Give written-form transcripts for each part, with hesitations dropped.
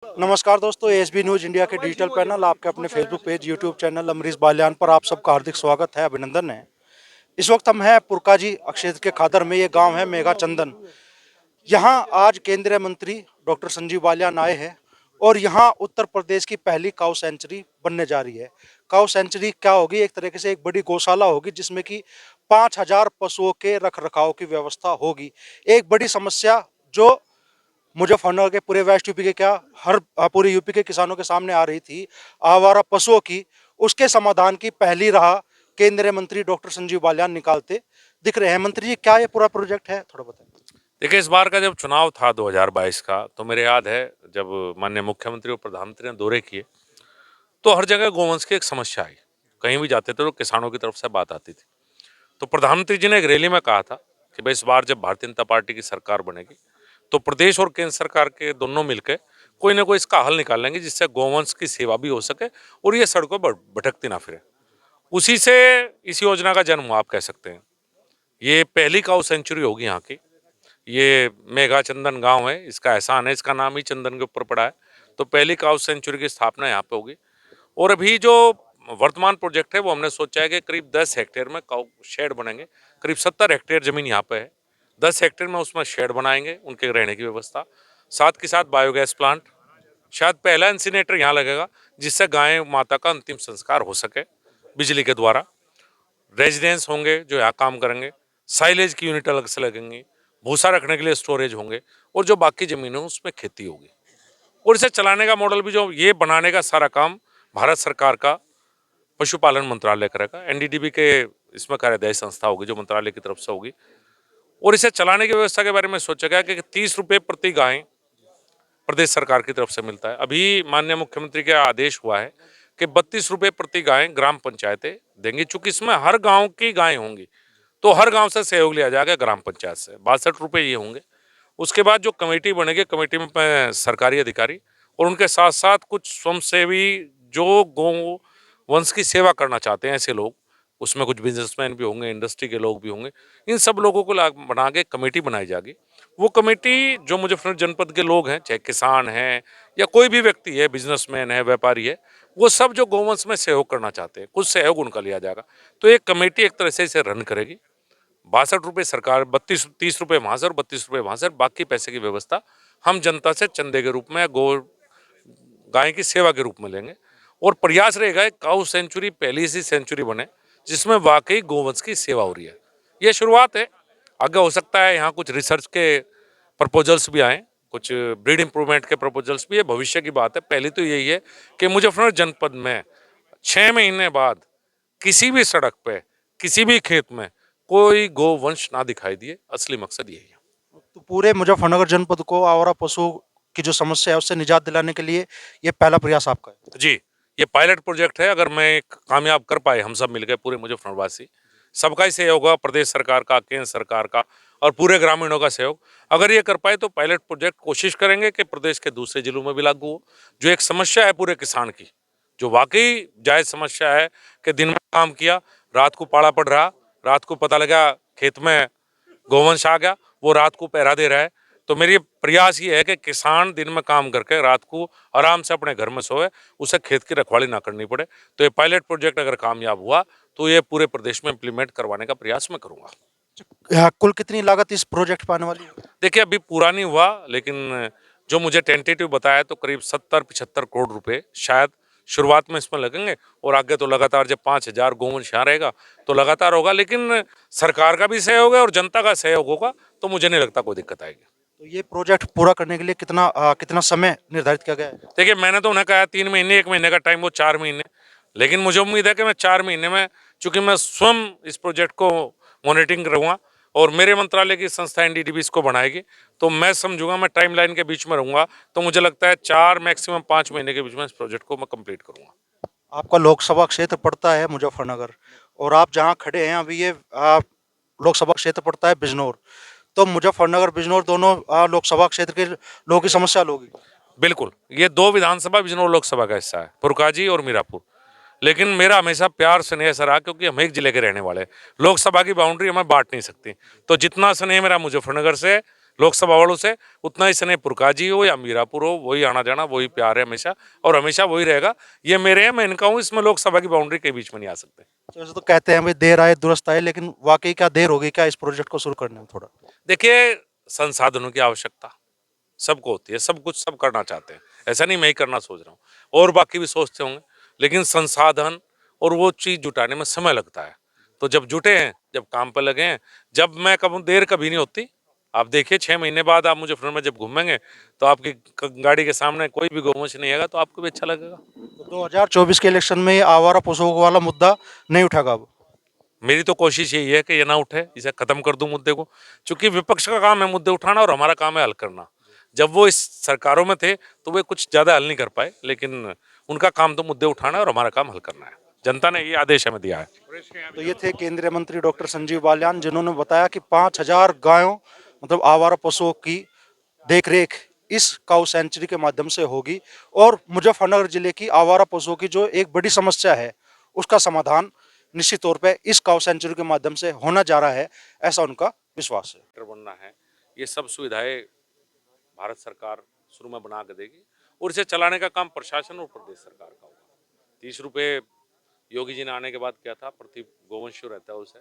नमस्कार दोस्तों, ASB news India के डिजिटल पैनल आपके अपने Facebook page, YouTube channel Amrish Balyan पर आप सबका हार्दिक स्वागत है, अभिनंदन है। इस वक्त हम हैं पुरकाजी क्षेत्र के खादर में। ये गांव है मेघा चंदन। यहाँ आज केंद्रीय मंत्री डॉक्टर संजीव बाल्यान आए हैं और यहाँ उत्तर प्रदेश की पहली काऊ सेंचुरी बनने जा रही है। काऊ सेंचुरी क्या होगी? एक तरीके से एक बड़ी गौशाला होगी जिसमें कि 5,000 पशुओं के रख रखाव की व्यवस्था होगी। एक बड़ी समस्या जो मुजफ्फरनगर के पूरे वेस्ट यूपी के क्या हर पूरे यूपी के किसानों के सामने आ रही थी, आवारा पशुओं की, उसके समाधान की पहली राह केंद्रीय मंत्री डॉक्टर संजीव बाल्यान निकालते दिख रहे हैं। मंत्री जी, क्या ये पूरा प्रोजेक्ट है, थोड़ा बताएं। देखिए, इस बार का जब चुनाव था 2022 का, तो मेरे याद है जब माननीय मुख्यमंत्री और प्रधानमंत्री ने दौरे किए तो हर जगह गोवंश की एक समस्या आई। कहीं भी जाते थे तो किसानों की तरफ से बात आती थी। तो प्रधानमंत्री जी ने एक रैली में कहा था कि भाई इस बार जब भारतीय जनता पार्टी की सरकार बनेगी तो प्रदेश और केंद्र सरकार के दोनों मिलकर कोई ना कोई इसका हल निकालेंगे जिससे गोवंश की सेवा भी हो सके और ये सड़कों पर भटकती ना फिरे। उसी से इस योजना का जन्म हुआ, आप कह सकते हैं। ये पहली काऊ सेंचुरी होगी यहाँ की। ये मेघा चंदन गांव है, इसका एहसान है, इसका नाम ही चंदन के ऊपर पड़ा है। तो पहली काऊ सेंचुरी की स्थापना यहाँ पे होगी। और अभी जो वर्तमान प्रोजेक्ट है वो हमने सोचा है कि करीब 10 हेक्टेयर में काऊ शेड बनेंगे। करीब 70 हेक्टेयर जमीन यहाँ पे है। 10 हेक्टेयर में उसमें शेड बनाएंगे, उनके रहने की व्यवस्था, साथ के साथ बायोगैस प्लांट, शायद पहला इंसिनेटर यहाँ लगेगा जिससे गाय माता का अंतिम संस्कार हो सके बिजली के द्वारा। रेजिडेंस होंगे जो यहाँ काम करेंगे, साइलेज की यूनिट अलग से लगेंगी, भूसा रखने के लिए स्टोरेज होंगे और जो बाकी जमीन है उसमें खेती होगी। और इसे चलाने का मॉडल भी, जो ये बनाने का सारा काम भारत सरकार का पशुपालन मंत्रालय करेगा। एनडीडीबी के इसमें कार्यदायी संस्था होगी जो मंत्रालय की तरफ से होगी। और इसे चलाने की व्यवस्था के बारे में सोचा गया कि 30 रुपये प्रति गाय प्रदेश सरकार की तरफ से मिलता है। अभी माननीय मुख्यमंत्री का आदेश हुआ है कि 32 रुपये प्रति गाय ग्राम पंचायतें देंगी। चूंकि इसमें हर गांव की गाय होंगी तो हर गांव से सहयोग लिया जाएगा ग्राम पंचायत से। 62 रुपये ये होंगे। उसके बाद जो कमेटी बनेगी, कमेटी में सरकारी अधिकारी और उनके साथ साथ कुछ स्वयंसेवी जो गौ वंश की सेवा करना चाहते हैं, ऐसे लोग, उसमें कुछ बिजनेसमैन भी होंगे, इंडस्ट्री के लोग भी होंगे। इन सब लोगों को बना के कमेटी बनाई जाएगी। वो कमेटी जो मुजफ्फरनगर जनपद के लोग हैं, चाहे किसान हैं या कोई भी व्यक्ति है, बिजनेसमैन है, व्यापारी है, वो सब जो गौवंश में सहयोग करना चाहते हैं, कुछ सहयोग उनका लिया जाएगा। तो एक कमेटी एक तरह से इसे रन करेगी। 62 रुपये सरकार, 30 रुपये वहाँ से और 32 रुपये वहाँ से, बाकी पैसे की व्यवस्था हम जनता से चंदे के रूप में, गौ गाय की सेवा के रूप में लेंगे। और प्रयास रहेगा काऊ सेंचुरी पहली सी सेंचुरी बने जिसमें वाकई गोवंश की सेवा हो रही है। ये शुरुआत है, आगे हो सकता है यहाँ कुछ रिसर्च के प्रपोजल्स भी आए, कुछ ब्रीड इंप्रूवमेंट के प्रपोजल्स भी है। भविष्य की बात है। पहली तो यही है कि मुजफ्फरनगर जनपद में 6 महीने बाद किसी भी सड़क पे, किसी भी खेत में कोई गोवंश ना दिखाई दिए। असली मकसद यही है। तो पूरे मुजफ्फरनगर जनपद को आवारा पशु की जो समस्या है उससे निजात दिलाने के लिए ये पहला प्रयास आपका है। जी, ये पायलट प्रोजेक्ट है। अगर मैं कामयाब कर पाए, हम सब मिलकर, पूरे मुजफ्फरनगरवासी, सबका ही सहयोग होगा, प्रदेश सरकार का, केंद्र सरकार का और पूरे ग्रामीणों का सहयोग। अगर ये कर पाए तो पायलट प्रोजेक्ट कोशिश करेंगे कि प्रदेश के दूसरे जिलों में भी लागू हो। जो एक समस्या है पूरे किसान की, जो वाकई जायज समस्या है कि दिन में काम किया, रात को पाला पड़ रहा, रात को पता लगा खेत में गोवंश आ गया, वो रात को पहरा दे रहा है। तो मेरी प्रयास ये है कि किसान दिन में काम करके रात को आराम से अपने घर में सोए, उसे खेत की रखवाली ना करनी पड़े। तो ये पायलट प्रोजेक्ट अगर कामयाब हुआ तो ये पूरे प्रदेश में इम्प्लीमेंट करवाने का प्रयास मैं करूंगा। कुल कितनी लागत इस प्रोजेक्ट पर आने वाली है? देखिए, अभी पूरा नहीं हुआ, लेकिन जो मुझे टेंटेटिव बताया तो करीब 70-75 करोड़ रुपए शायद शुरुआत में इसमें लगेंगे। और आगे तो लगातार जब 5,000 गोवंश यहाँ रहेगा तो लगातार होगा। लेकिन सरकार का भी सहयोग है और जनता का सहयोग होगा तो मुझे नहीं लगता कोई दिक्कत आएगी। तो ये प्रोजेक्ट पूरा करने के लिए कितना समय निर्धारित किया गया है? देखिए, मैंने तो उन्हें कहा 3 महीने, 1 महीने का टाइम, वो 4 महीने। लेकिन मुझे उम्मीद है कि मैं 4 महीने में, चूंकि मैं स्वयं इस प्रोजेक्ट को मॉनिटरिंग करूँगा और मेरे मंत्रालय की संस्था एनडीडीबी इसको बनाएगी, तो मैं समझूंगा, मैं टाइमलाइन के बीच में रहूंगा। तो मुझे लगता है 4 मैक्सिमम 5 महीने के बीच में इस प्रोजेक्ट को मैं कंप्लीट करूंगा। आपका लोकसभा क्षेत्र पड़ता है मुजफ्फरनगर और आप जहाँ खड़े हैं अभी, ये लोकसभा क्षेत्र पड़ता है बिजनौर। तो मुजफ्फरनगर बिजनौर दोनों लोकसभा क्षेत्र के लोगों की समस्या हल होगी। बिल्कुल, ये 2 विधानसभा बिजनौर लोकसभा का हिस्सा है, फुरकाजी और मीरापुर। लेकिन मेरा हमेशा प्यार स्नेह से रहा, क्योंकि हम एक जिले के रहने वाले हैं। लोकसभा की बाउंड्री हमें बांट नहीं सकती। तो जितना स्नेह मेरा मुजफ्फरनगर से, लोकसभा वालों से उतना ही स्नेह पुरका जी हो या मीरापुर हो, वही आना जाना, वही प्यार है हमेशा, और हमेशा वही रहेगा। ये मेरे हैं, मैं इनका हूँ, इसमें लोकसभा की बाउंड्री के बीच में नहीं आ सकते। तो वैसे तो कहते हैं भाई देर आए दुरुस्त आए, लेकिन वाकई क्या देर होगी क्या इस प्रोजेक्ट को शुरू करने में? थोड़ा देखिए, संसाधनों की आवश्यकता सबको होती है, सब कुछ सब करना चाहते हैं, ऐसा नहीं मैं ही करना सोच रहा हूँ, और बाकी भी सोचते होंगे, लेकिन संसाधन और वो चीज़ जुटाने में समय लगता है। तो जब जुटे हैं, जब काम पर लगे हैं, जब मैं कहूँ देर कभी नहीं होती। आप देखिए 6 महीने बाद आप मुजफ्फरनगर में जब घूमेंगे तो आपकी गाड़ी के सामने कोई भी गौवंश नहीं आएगा, तो आपको भी अच्छा लगेगा। तो 2024 के इलेक्शन में ये आवारा पशुओं वाला मुद्दा नहीं उठेगा अब? मेरी तो कोशिश यही है कि ये ना उठे, इसे खत्म कर दूं मुद्दे को, क्योंकि विपक्ष का काम है मुद्दे उठाना और हमारा काम है हल करना। जब वो इस सरकारों में थे तो वे कुछ ज्यादा हल नहीं कर पाए, लेकिन उनका काम तो मुद्दे उठाना है और हमारा काम हल करना है। जनता ने ये आदेश हमें दिया है। तो ये थे केंद्रीय मंत्री डॉक्टर संजीव बालियान, जिन्होंने बताया कि 5,000 गायों मतलब आवारा पशुओं की देखरेख इस काऊ सेंचुरी के माध्यम से होगी, और मुजफ्फरनगर जिले की आवारा पशुओं की जो एक बड़ी समस्या है उसका समाधान निश्चित तौर पे इस काऊ सेंचुरी के माध्यम से होना जा रहा है, ऐसा उनका विश्वास है। डॉक्टर बनना है, ये सब सुविधाएं भारत सरकार शुरू में बना के देगी, और इसे चलाने का काम प्रशासन और प्रदेश सरकार का होगा। 30 रुपये योगी जी ने आने के बाद क्या था, प्रति गोवंश रहता है उसे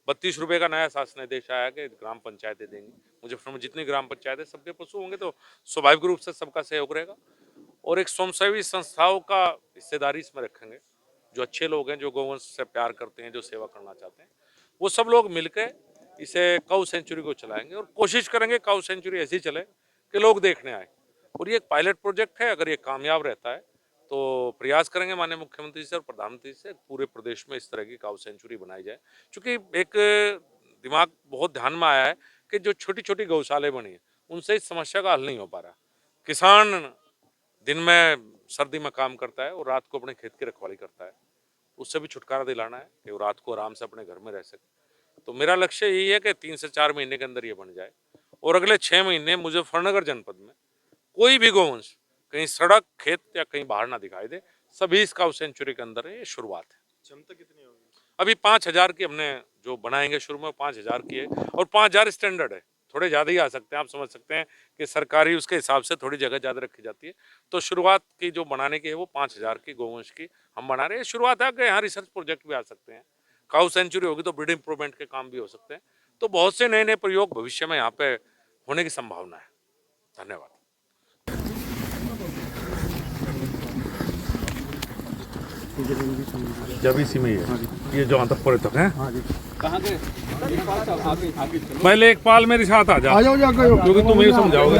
32 रुपये का नया शासन आदेश आया कि ग्राम पंचायतें देंगी। मुजफ्फरनगर में जितनी ग्राम पंचायतें सबके पशु होंगे तो स्वाभाविक रूप से सबका सहयोग रहेगा, और एक स्वयंसेवी संस्थाओं का हिस्सेदारी इसमें रखेंगे। जो अच्छे लोग हैं, जो गौवंश से प्यार करते हैं, जो सेवा करना चाहते हैं, वो सब लोग मिलकर इसे काऊ सेंचुरी को चलाएंगे, और कोशिश करेंगे काऊ सेंचुरी ऐसी चले कि लोग देखने आए। और ये एक पायलट प्रोजेक्ट है, अगर ये कामयाब रहता है तो प्रयास करेंगे माननीय मुख्यमंत्री से और प्रधानमंत्री से पूरे प्रदेश में इस तरह की काऊ सेंचुरी बनाई जाए। क्योंकि एक दिमाग बहुत ध्यान में आया है कि जो छोटी छोटी गौशाले बनी है उनसे इस समस्या का हल नहीं हो पा रहा। किसान दिन में सर्दी में काम करता है और रात को अपने खेत की रखवाली करता है, उससे भी छुटकारा दिलाना है कि वो रात को आराम से अपने घर में रह सके। तो मेरा लक्ष्य यही है कि 3 से 4 महीने के अंदर ये बन जाए, और अगले 6 महीने मुजफ्फरनगर जनपद में कोई भी गौवंश कहीं सड़क, खेत या कहीं बाहर ना दिखाई दे, सभी इस काऊ सेंचुरी के अंदर है। ये शुरुआत है। क्षमता कितनी होगी? अभी 5,000 की हमने जो बनाएंगे शुरू में 5,000 की है, और 5,000 स्टैंडर्ड है, थोड़े ज़्यादा ही आ सकते हैं। आप समझ सकते हैं कि सरकारी उसके हिसाब से थोड़ी जगह ज़्यादा रखी जाती है। तो शुरुआत की जो बनाने की है वो 5,000 की गौवंश की हम बना रहे हैं। शुरुआत है कि यहाँ रिसर्च प्रोजेक्ट भी आ सकते हैं, काऊ सेंचुरी होगी तो ब्रीड इंप्रूवमेंट के काम भी हो सकते हैं। तो बहुत से नए नए प्रयोग भविष्य में यहाँ पे होने की संभावना है। धन्यवाद। जब इसी में ये जो अंतःपुर हैं, कहाँ के आगे पहले एक पाल मेरे साथ आ जाओ, क्योंकि तुम ये समझाओगे।